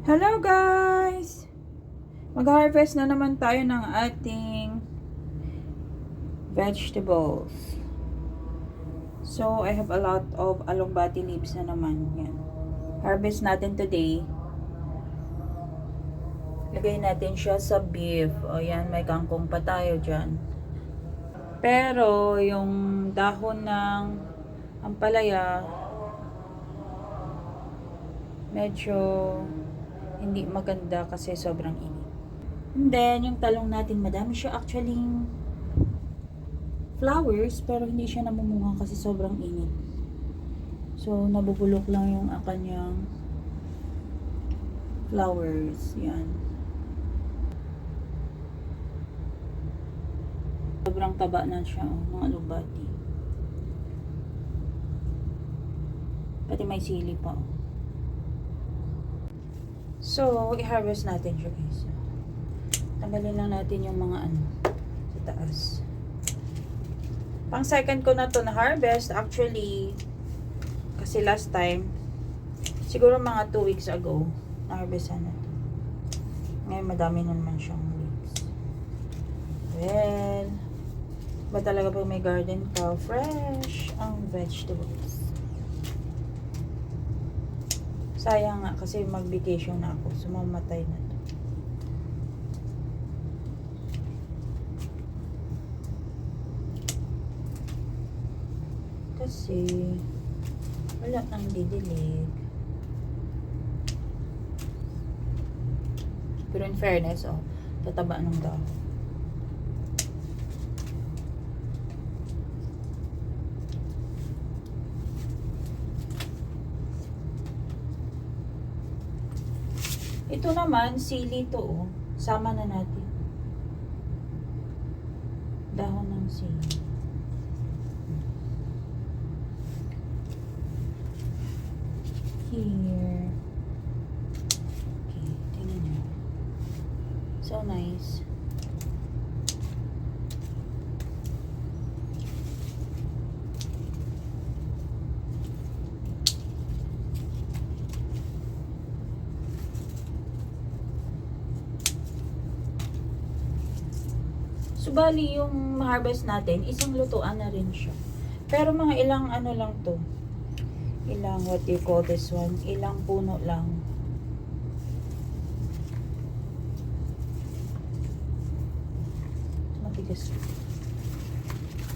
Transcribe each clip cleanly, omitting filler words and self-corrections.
Hello guys! Mag-harvest na naman tayo ng ating vegetables. So, I have a lot of alugbati leaves na naman. Yan. Harvest natin today. Lagay natin siya sa beef. O yan, may kangkong pa tayo dyan. Pero, yung dahon ng ampalaya, medyo hindi maganda kasi sobrang init. And then, yung talong natin, madami siya actually flowers, pero hindi siya namumunga kasi sobrang init. So, nabubulok lang yung kanyang flowers. Yan. Sobrang taba na siya, mga alugbati. Pati may sili pa. So, i-harvest natin siya guys. Tanggalin lang natin yung mga sa taas. Pang second ko na to na harvest. Actually, kasi last time, siguro mga 2 weeks ago, na-harvestan na to. Ngayon, madami na naman siyang leaves. Well, ba talaga pag may garden ka, fresh ang vegetables. Sayang nga kasi mag-vacation na ako. Sumamatay na to. Kasi wala nang didilig. Pero in fairness, tataba ng dahon. Ito naman, sili to, sama na natin. Dahon ng sili. Here. Okay, tingnan nyo. So nice. So, bali yung harvest natin, isang lutuan na rin siya. Pero mga ilang lang to. Ilang, what do you call this one? Ilang puno lang. Matigas.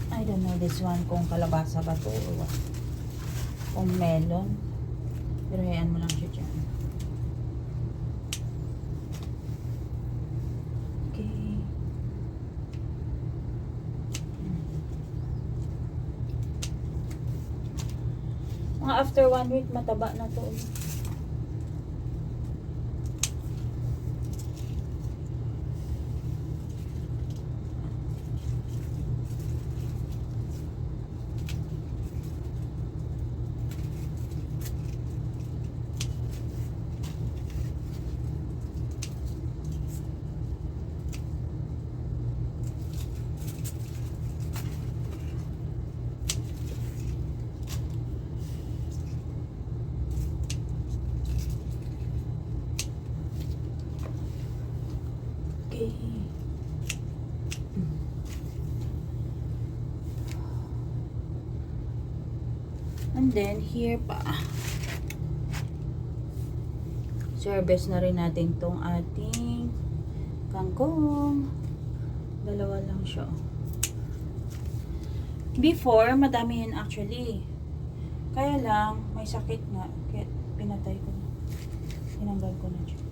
I don't know this one kung kalabasa ba to or what. Kung melon. Pero hayaan mo lang siya dyan. Mga after 1 week, mataba na to. And then, here pa. Service na rin natin tong ating kangkong. Dalawa lang siya. Before, madamihin actually. Kaya lang, may sakit nga. Kaya pinatay ko na. Tinanggal ko na siya.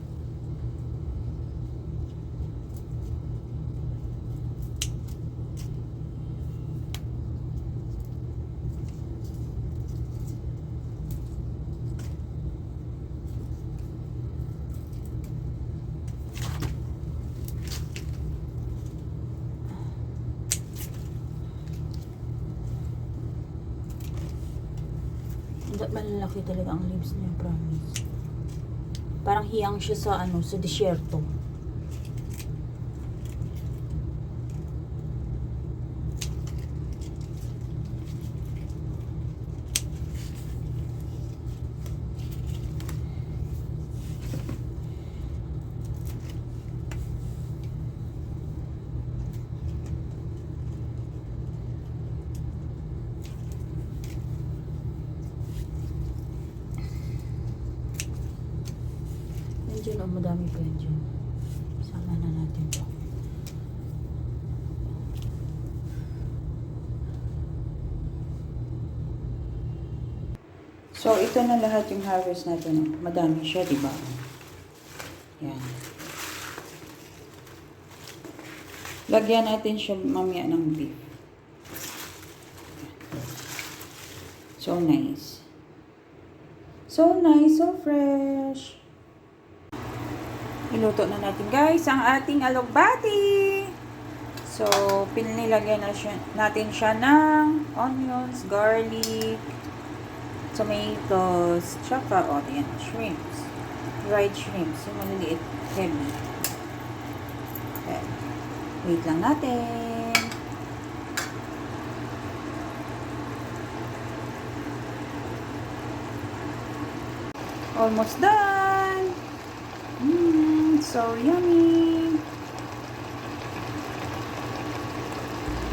Malalaki talaga ang leaves niya, promise. Parang hiyang siya sa sa disyerto. Diyan, oh, madami pa yan dyan. Sama na natin to. So, ito na lahat yung harvest natin. Madami siya, di ba? Yan. Lagyan natin siya mamaya ng beef. So nice. So nice, so fresh. Iluto na natin guys ang ating alugbati. So, pinilagyan na natin siya ng onions, garlic, tomatoes, tsaka, yan, shrimps. Dried shrimps. Yung maliliit, heavy. Okay. Wait lang natin. Almost done. So yummy.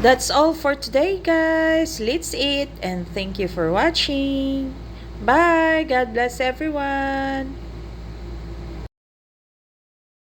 That's all for today, guys. Let's eat and thank you for watching. Bye. God bless everyone.